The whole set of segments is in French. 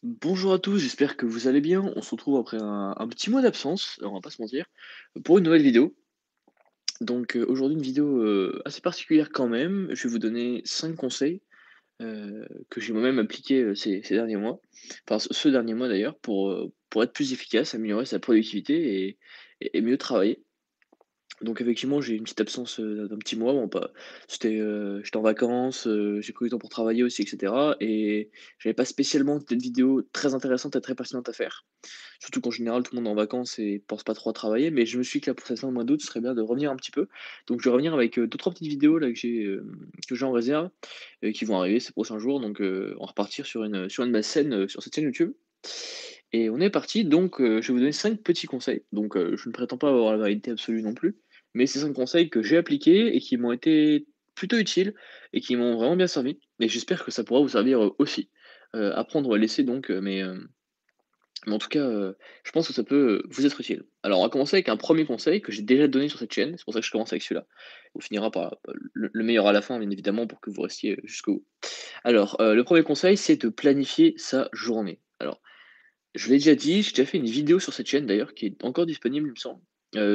Bonjour à tous, j'espère que vous allez bien. On se retrouve après un petit mois d'absence, on va pas se mentir, pour une nouvelle vidéo. Donc aujourd'hui une vidéo assez particulière quand même. Je vais vous donner 5 conseils que j'ai moi-même appliqués ces derniers mois, enfin ce dernier mois d'ailleurs, pour être plus efficace, améliorer sa productivité et mieux travailler. Donc effectivement, j'ai une petite absence, d'un petit mois, bon pas j'étais en vacances, j'ai pris du temps pour travailler aussi et cetera et j'avais pas spécialement peut vidéo très intéressante et très pertinente à faire. Surtout qu'en général, tout le monde est en vacances et pense pas trop à travailler, mais je me suis dit que là, pour cette fin de mois d'août, ce serait bien de revenir un petit peu. Donc je vais revenir avec, 2-3 petites vidéos là que j'ai en réserve, qui vont arriver ces prochains jours. Donc on va repartir sur une base saine, sur cette chaîne YouTube. Et on est parti donc, je vais vous donner 5 petits conseils. Donc je ne prétends pas avoir la vérité absolue non plus, mais c'est 5 conseils que j'ai appliqués et qui m'ont été plutôt utiles et qui m'ont vraiment bien servi et j'espère que ça pourra vous servir, aussi. Apprendre ou à laisser donc, mais en tout cas, je pense que ça peut, vous être utile. Alors on va commencer avec un premier conseil que j'ai déjà donné sur cette chaîne, c'est pour ça que je commence avec celui-là. On finira par le meilleur à la fin bien évidemment pour que vous restiez, jusqu'au bout. Alors, le premier conseil, c'est de planifier sa journée. Alors je l'ai déjà dit, j'ai déjà fait une vidéo sur cette chaîne d'ailleurs qui est encore disponible, il me semble,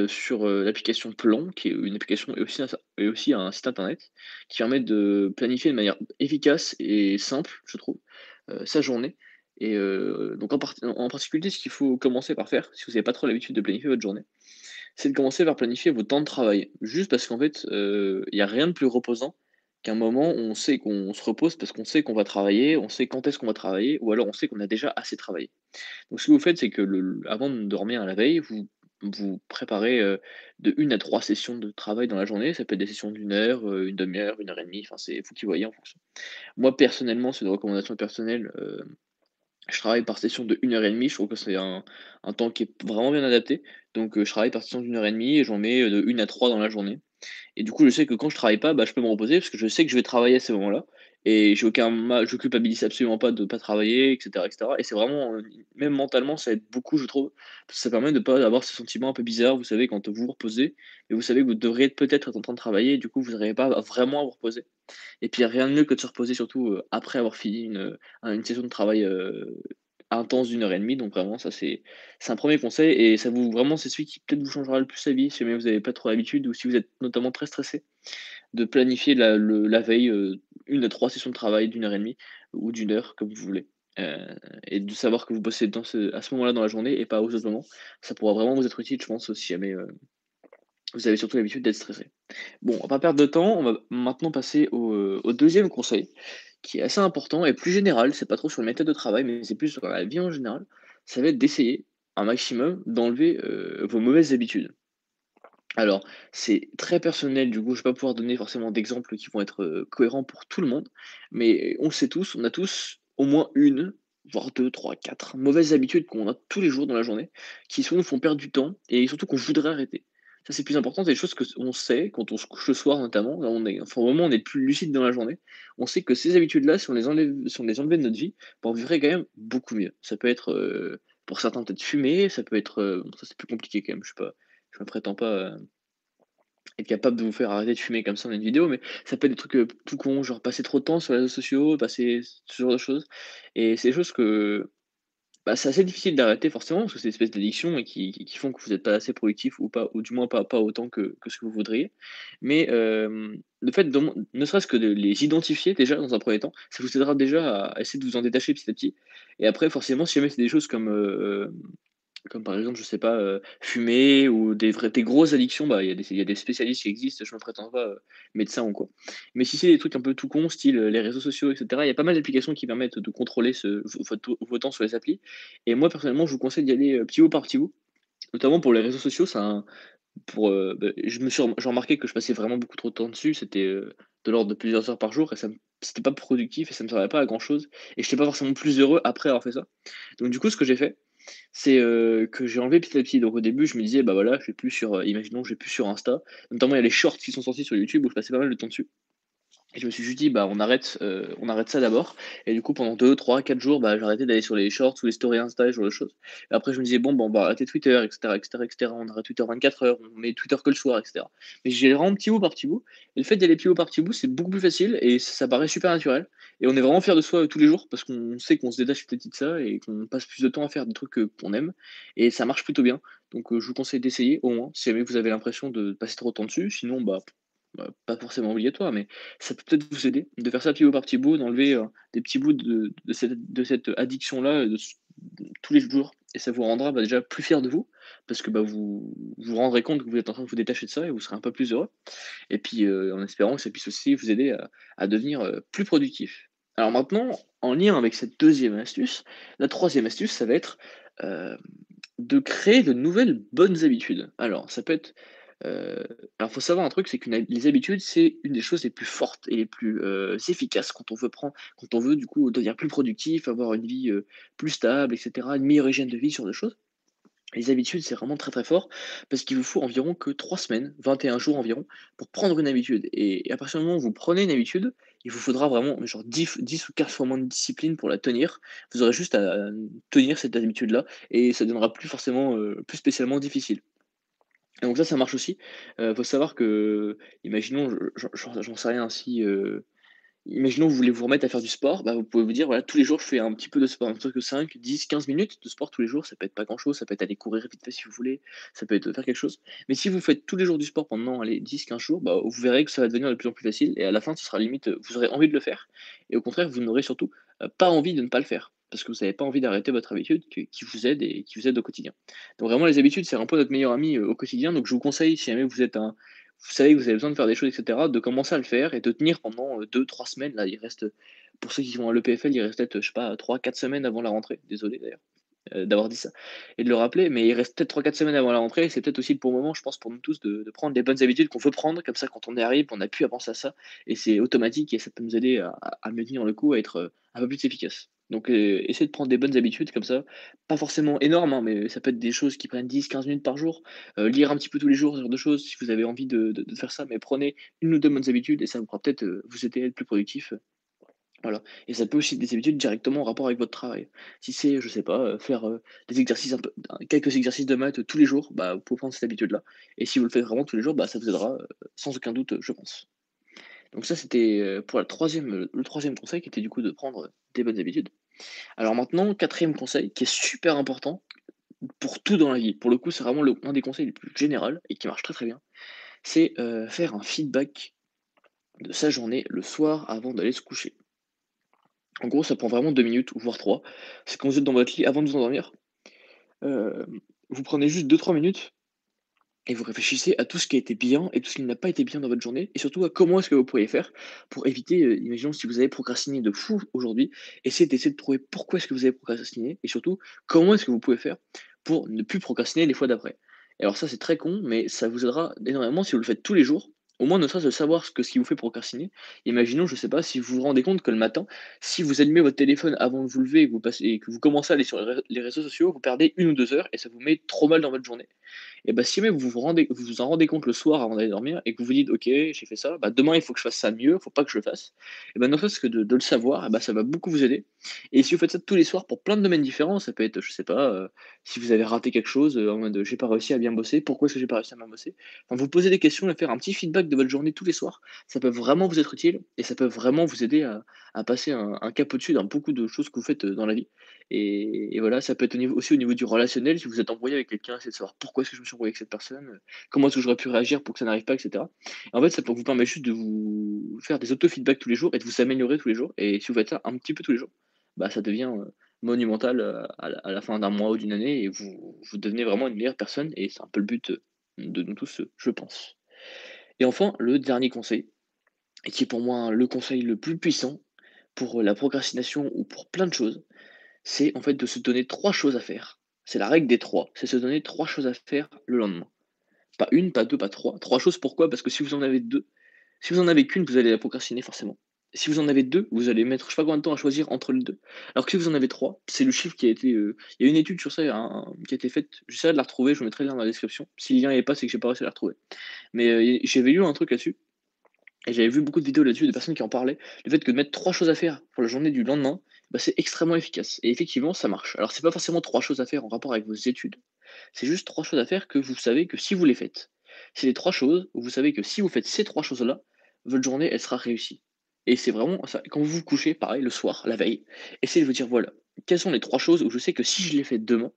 sur, l'application Plan, qui est une application et aussi un site internet qui permet de planifier de manière efficace et simple, je trouve, sa journée et donc en particulier, ce qu'il faut commencer par faire, si vous n'avez pas trop l'habitude de planifier votre journée, c'est de commencer par planifier vos temps de travail. Juste parce qu'en fait, il y a rien de plus reposant qu'un moment où on sait qu'on se repose parce qu'on sait qu'on va travailler, on sait quand est-ce qu'on va travailler ou alors on sait qu'on a déjà assez travaillé. Donc ce que vous faites, c'est que avant de dormir à la veille, vous préparez, de 1 à 3 sessions de travail dans la journée. Ça peut être des sessions d'1 heure, 1/2 heure, 1 heure et demie, enfin c'est vous qui voyez en fonction. Moi personnellement, c'est une recommandation personnelle, je travaille par session de 1 heure et demie. Je trouve que c'est un temps qui est vraiment bien adapté. Donc je travaille par session d'1 heure et demie et j'en mets, de 1 à 3 dans la journée. Et du coup, je sais que quand je travaille pas, bah, je peux me reposer parce que je sais que je vais travailler à ces moments-là et je culpabilise absolument pas de pas travailler et cetera et c'est vraiment, même mentalement, ça aide beaucoup, je trouve, parce que ça permet de pas avoir ce sentiment un peu bizarre, vous savez, quand vous vous reposez et vous savez que vous devriez peut-être être en train de travailler et du coup, vous n'arrivez pas vraiment à vous reposer et puis, il y a rien de mieux que de se reposer surtout, après avoir fini une session de travail, intense d'1 heure et demie. Donc vraiment ça c'est un premier conseil et ça vous vraiment c'est celui qui peut-être vous changera le plus la vie si jamais vous avez pas trop l'habitude ou si vous êtes notamment très stressé, de planifier la veille, 1 à 3 sessions de travail d'1 heure et demie ou d'1 heure comme vous voulez, heu et de savoir que vous bossez à ce moment-là dans la journée et pas aux autres moments. Ça pourra vraiment vous être utile je pense, si jamais, vous avez surtout l'habitude d'être stressé. Bon, on va pas perdre de temps, on va maintenant passer au 2e conseil, qui est assez important et plus général. C'est pas trop sur les méthodes de travail, mais c'est plus sur la vie en général. Ça va être d'essayer un maximum d'enlever, vos mauvaises habitudes. Alors, c'est très personnel, du coup, je vais pas pouvoir donner forcément d'exemples qui vont être, cohérents pour tout le monde, mais on le sait tous, on a tous au moins une, voire 2, 3, 4 mauvaises habitudes qu'on a tous les jours dans la journée, qui soit nous font perdre du temps et surtout qu'on voudrait arrêter. Ça, c'est le plus important, c'est des choses qu'on sait quand on se couche le soir notamment, là on est enfin, au moment où on est le plus lucide dans la journée, on sait que ces habitudes-là, si on les enlevait de notre vie, bah, on vivrait quand même beaucoup mieux. Ça peut être, pour certains peut-être fumer, ça peut être, bon ça c'est plus compliqué quand même, je me prétends pas, être capable de vous faire arrêter de fumer comme ça en une vidéo, mais ça peut être des trucs, tout cons, genre passer trop de temps sur les réseaux sociaux, passer ce genre de choses et c'est des choses que, bah, c'est assez difficile d'arrêter forcément parce que c'est une espèce d'addiction et qui font que vous êtes pas assez productif ou pas ou du moins pas autant que ce que vous voudriez. Mais, le fait ne serait-ce que de les identifier déjà dans un premier temps, ça vous aidera déjà à essayer de vous en détacher petit à petit et après forcément si jamais c'est des choses comme par exemple, je sais pas, fumer ou des grosses addictions, bah, il y a des spécialistes qui existent, je me prétends pas, médecin ou quoi. Mais si c'est des trucs un peu tout con, style, les réseaux sociaux et cetera, il y a pas mal d'applications qui permettent de contrôler vos temps sur les applis et moi personnellement, je vous conseille d'y aller, petit bout par petit bout. Notamment pour les réseaux sociaux, ça a un j'ai remarqué que je passais vraiment beaucoup trop de temps dessus, c'était, de l'ordre de plusieurs heures par jour et c'était pas productif et ça me servait pas à grand chose et j'étais pas forcément plus heureux après avoir fait ça. Donc du coup, ce que j'ai fait, c'est, que j'ai enlevé petit à petit. Donc au début, je me disais: «Bah, voilà, je vais plus sur» imaginons, je vais plus sur Insta. Notamment, il y a les shorts qui sont sortis sur YouTube où je passais pas mal de temps dessus. Et je me suis juste dit: «Bah, on arrête ça d'abord» et du coup, pendant 2, 3, 4 jours, bah, j'ai arrêté d'aller sur les shorts ou les stories Insta, ce genre de choses et après je me disais: «Bon, bah, on va arrêter Twitter et cetera et cetera et cetera. On arrête Twitter 24 heures, on met Twitter que le soir et cetera». Mais j'ai vraiment petit bout par petit bout et le fait d'aller petit bout par petit bout, c'est beaucoup plus facile et ça paraît super naturel et on est vraiment fier de soi, tous les jours parce qu'on sait qu'on se détache petit à petit de ça et qu'on passe plus de temps à faire des trucs, qu'on aime et ça marche plutôt bien. Donc je vous conseille d'essayer au moins, si jamais vous avez l'impression de passer trop de temps dessus. Sinon, bah, pas forcément obligatoire, mais ça peut peut-être vous aider de faire ça petit bout par petit bout, d'enlever, des petits bouts de cette addiction-là, tous les jours et ça vous rendra, bah, déjà plus fier de vous parce que, bah, vous rendrez compte que vous êtes en train de vous détacher de ça et vous serez un peu plus heureux et puis, en espérant que ça puisse aussi vous aider à devenir, plus productif. Alors maintenant, en lien avec cette deuxième astuce, la troisième astuce, ça va être, hem, de créer de nouvelles bonnes habitudes. Alors ça peut être, heu, alors faut savoir un truc, c'est que les habitudes, c'est une des choses les plus fortes et les plus, efficaces quand on veut du coup devenir plus productif, avoir une vie, plus stable et cetera, une meilleure hygiène de vie, ce genre de choses. Les habitudes, c'est vraiment très, très fort parce qu'il vous faut environ que 3 semaines, 21 jours environ, pour prendre une habitude et à partir du moment où vous prenez une habitude, il vous faudra vraiment genre 10 ou 15 fois moins de discipline pour la tenir. Vous aurez juste à, tenir cette habitude-là et ça deviendra plus forcément, plus spécialement difficile. Et donc ça marche aussi. Faut savoir que, imaginons, j'en sais rien, si, imaginons, vous voulez vous remettre à faire du sport, bah, vous pouvez vous dire: «Voilà, tous les jours, je fais un petit peu de sport», ne serait-ce que 5, 10, 15 minutes de sport tous les jours, ça peut être pas grand-chose, ça peut être aller courir vite fait si vous voulez, ça peut être faire quelque chose. Mais si vous faites tous les jours du sport pendant, allez, 10, 15 jours, bah, vous verrez que ça va devenir de plus en plus facile et à la fin, ce sera limite, vous aurez envie de le faire et au contraire, vous n'aurez surtout, pas envie de ne pas le faire. Parce que vous n'avez pas envie d'arrêter votre habitude qui vous aide et qui vous aide au quotidien. Donc vraiment, les habitudes, c'est un peu notre meilleur ami, au quotidien. Donc je vous conseille, si jamais vous savez que vous avez besoin de faire des choses et cetera, de commencer à le faire et de tenir pendant, 2-3 semaines. Là, il reste, pour ceux qui vont à l'EPFL, il reste peut-être, je sais pas, 3, 4 semaines avant la rentrée. Désolé d'ailleurs, d'avoir dit ça et de le rappeler, mais il reste peut-être 3, 4 semaines avant la rentrée et c'est peut-être aussi le bon moment, je pense, pour nous tous de prendre les bonnes habitudes qu'on veut prendre. Comme ça, quand on y arrive, on n'a plus à penser à ça et c'est automatique et ça peut nous aider à mieux tenir le coup, à être, un peu plus efficace. Donc essayez de prendre des bonnes habitudes comme ça, pas forcément énormes, hein, mais ça peut être des choses qui prennent 10, 15 minutes par jour. Lire un petit peu tous les jours, ce genre de choses, si vous avez envie de faire ça, mais prenez une ou 2 bonnes habitudes et ça pourra peut-être, vous aider à être plus productif, voilà et ça peut aussi être des habitudes directement en rapport avec votre travail. Si c'est, je sais pas, faire, des exercices un peu quelques exercices de maths tous les jours, bah, vous pouvez prendre cette habitude-là et si vous le faites vraiment tous les jours, bah, ça vous aidera, sans aucun doute, je pense. Donc ça, c'était, pour le troisième conseil qui était du coup de prendre, des bonnes habitudes. Alors maintenant, quatrième conseil qui est super important pour tout dans la vie. Pour le coup, c'est vraiment un des conseils les plus général et qui marche très, très bien. C'est, faire un feedback de sa journée le soir avant d'aller se coucher. En gros, ça prend vraiment 2 minutes ou voire 3. C'est quand vous êtes dans votre lit avant de vous endormir, vous prenez juste 2, 3 minutes et vous réfléchissez à tout ce qui a été bien et tout ce qui n'a pas été bien dans votre journée et surtout à comment est-ce que vous pourriez faire pour éviter, imaginons si vous avez procrastiné de fou aujourd'hui, essayez de trouver pourquoi est-ce que vous avez procrastiné et surtout comment est-ce que vous pouvez faire pour ne plus procrastiner les fois d'après. Et alors ça, c'est très con, mais ça vous aidera énormément si vous le faites tous les jours, au moins ne serait-ce de savoir ce qui vous fait procrastiner. Imaginons, je sais pas, si vous vous rendez compte que le matin, si vous allumez votre téléphone avant de vous lever et que vous commencez à aller sur les réseaux sociaux, vous perdez 1 ou 2 heures et ça vous met trop mal dans votre journée. Et bah, si jamais vous vous en rendez compte le soir avant d'aller dormir et que vous vous dites: «OK, j'ai fait ça, bah, demain il faut que je fasse ça mieux, faut pas que je le fasse» et bah, ne serait-ce que de le savoir et bah, ça va beaucoup vous aider et si vous faites ça tous les soirs pour plein de domaines différents, ça peut être, je sais pas, si vous avez raté quelque chose, en mode: «J'ai pas réussi à bien bosser, pourquoi est-ce que j'ai pas réussi à bien bosser?» Enfin, vous posez des questions et faire un petit feedback de votre journée tous les soirs, ça peut vraiment vous être utile et ça peut vraiment vous aider à passer un cap au-dessus dans beaucoup de choses que vous faites, dans la vie et voilà, ça peut être aussi au niveau du relationnel, si vous êtes embrouillé avec quelqu'un, essayez de savoir pourquoi est-ce que je me suis embrouillé avec cette personne, comment est-ce que j'aurais pu réagir pour que ça n'arrive pas, et cetera. Et en fait, ça peut vous permettre juste de vous faire des auto-feedbacks tous les jours et de vous améliorer tous les jours. Et si vous faites ça un petit peu tous les jours, bah, ça devient monumental à la fin d'un mois ou d'une année et vous devenez vraiment une meilleure personne. Et c'est un peu le but de nous tous, je pense. Et enfin, le dernier conseil, et qui est pour moi le conseil le plus puissant pour la procrastination ou pour plein de choses, c'est en fait de se donner 3 choses à faire. C'est la règle des 3. C'est se donner 3 choses à faire le lendemain. Pas une, pas 2, pas 3. 3 choses pourquoi? Parce que si vous en avez qu'une, vous allez la procrastiner forcément. Si vous en avez 2, vous allez mettre je sais pas combien de temps à choisir entre les 2. Alors que si vous en avez 3, c'est le chiffre qui a été, il y a une étude sur ça, qui a été faite, j'essaierai de la retrouver, je vous mettrai le lien dans la description. Si le lien y est pas, c'est que j'ai pas réussi à la retrouver. Mais, j'avais lu un truc là-dessus Et j'avais vu beaucoup de vidéos là-dessus, de personnes qui en parlaient, le fait que de mettre 3 choses à faire pour la journée du lendemain, bah, c'est extrêmement efficace et effectivement ça marche. Alors c'est pas forcément 3 choses à faire en rapport avec vos études, c'est juste 3 choses à faire que vous savez que si vous les faites, c'est les 3 choses où vous savez que si vous faites ces 3 choses-là, votre journée elle sera réussie. Et c'est vraiment ça quand vous vous couchez, pareil le soir, la veille, essayez de vous dire: «Voilà, quelles sont les 3 choses où je sais que si je les fais demain,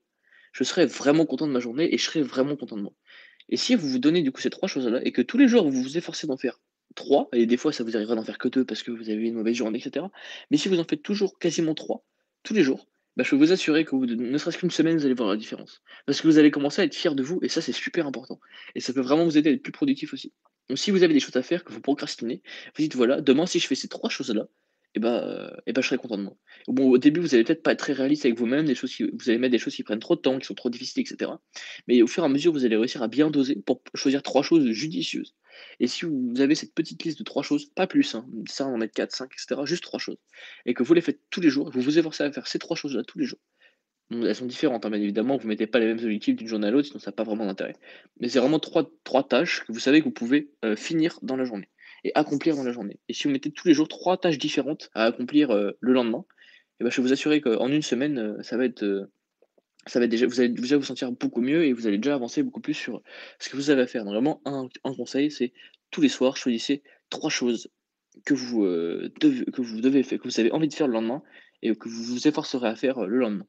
je serai vraiment content de ma journée et je serai vraiment content de moi». Et si vous vous donnez du coup ces 3 choses-là et que tous les jours vous vous efforcez d'en faire 3 et des fois ça vous arrivera d'en faire que 2 parce que vous avez eu une mauvaise journée et cetera. Mais si vous en faites toujours quasiment 3 tous les jours, bah, je peux vous assurer qu'au bout de ne serait-ce qu'une semaine, vous allez voir la différence. Parce que vous allez commencer à être fier de vous et ça, c'est super important. Et ça peut vraiment vous aider à être plus productif aussi. Donc si vous avez des choses à faire, que vous procrastinez, vous dites: «Voilà, demain si je fais ces 3 choses-là je serai content de moi». Bon, au début, vous allez peut-être pas être très réaliste avec vous-même, des choses qui vous allez mettre des choses qui prennent trop de temps, qui sont trop difficiles et cetera. Mais au fur et à mesure, vous allez réussir à bien doser pour choisir 3 choses judicieuses. Et si vous avez cette petite liste de 3 choses, pas plus, hein, ça on en met 4, 5 et cetera, juste 3 choses et que vous les faites tous les jours, vous vous efforcez à faire ces 3 choses-là tous les jours. Bon, elles sont différentes, hein, bien évidemment, vous mettez pas les mêmes objectifs d'une journée à l'autre, sinon ça a pas vraiment d'intérêt. Mais c'est vraiment trois tâches que vous savez que vous pouvez, finir dans la journée et accomplir dans la journée. Et si vous mettez tous les jours 3 tâches différentes à accomplir, le lendemain, je peux vous assurer qu'en une semaine, ça va être déjà vous allez déjà vous sentir beaucoup mieux et vous allez déjà avancer beaucoup plus sur ce que vous avez à faire. Donc vraiment un conseil, c'est tous les soirs, choisissez 3 choses que vous devez faire, que vous avez envie de faire le lendemain et que vous vous efforcerez à faire, le lendemain.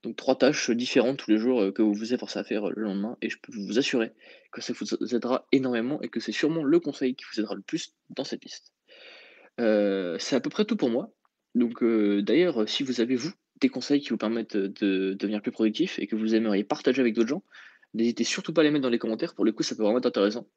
Donc 3 tâches différentes tous les jours, que vous vous efforcez à faire, le lendemain et je peux vous assurer que ça vous aidera énormément et que c'est sûrement le conseil qui vous aidera le plus dans cette liste. C'est à peu près tout pour moi. Donc, d'ailleurs, si vous avez, vous, des conseils qui vous permettent, de devenir plus productif et que vous aimeriez partager avec d'autres gens, n'hésitez surtout pas à les mettre dans les commentaires. Pour le coup, ça peut vraiment être intéressant,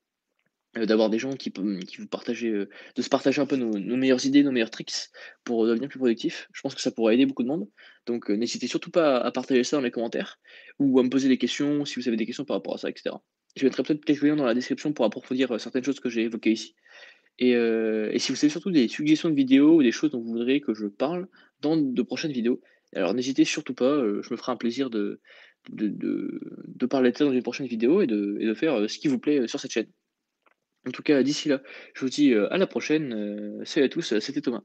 d'avoir des gens qui vous partagez, de se partager un peu nos meilleures idées, nos meilleurs tricks pour devenir plus productif. Je pense que ça pourrait aider beaucoup de monde. Donc, n'hésitez surtout pas à partager ça dans les commentaires ou à me poser des questions si vous avez des questions par rapport à ça et cetera. Je mettrai peut-être quelques liens dans la description pour approfondir, certaines choses que j'ai évoquées ici. Et si vous avez surtout des suggestions de vidéos ou des choses dont vous voudriez que je parle dans de prochaines vidéos, alors n'hésitez surtout pas, je me ferai un plaisir de parler de ça dans une prochaine vidéo et de faire, ce qui vous plaît, sur cette chaîne. En tout cas, d'ici là, je vous dis, à la prochaine, salut à tous, c'était Thomas.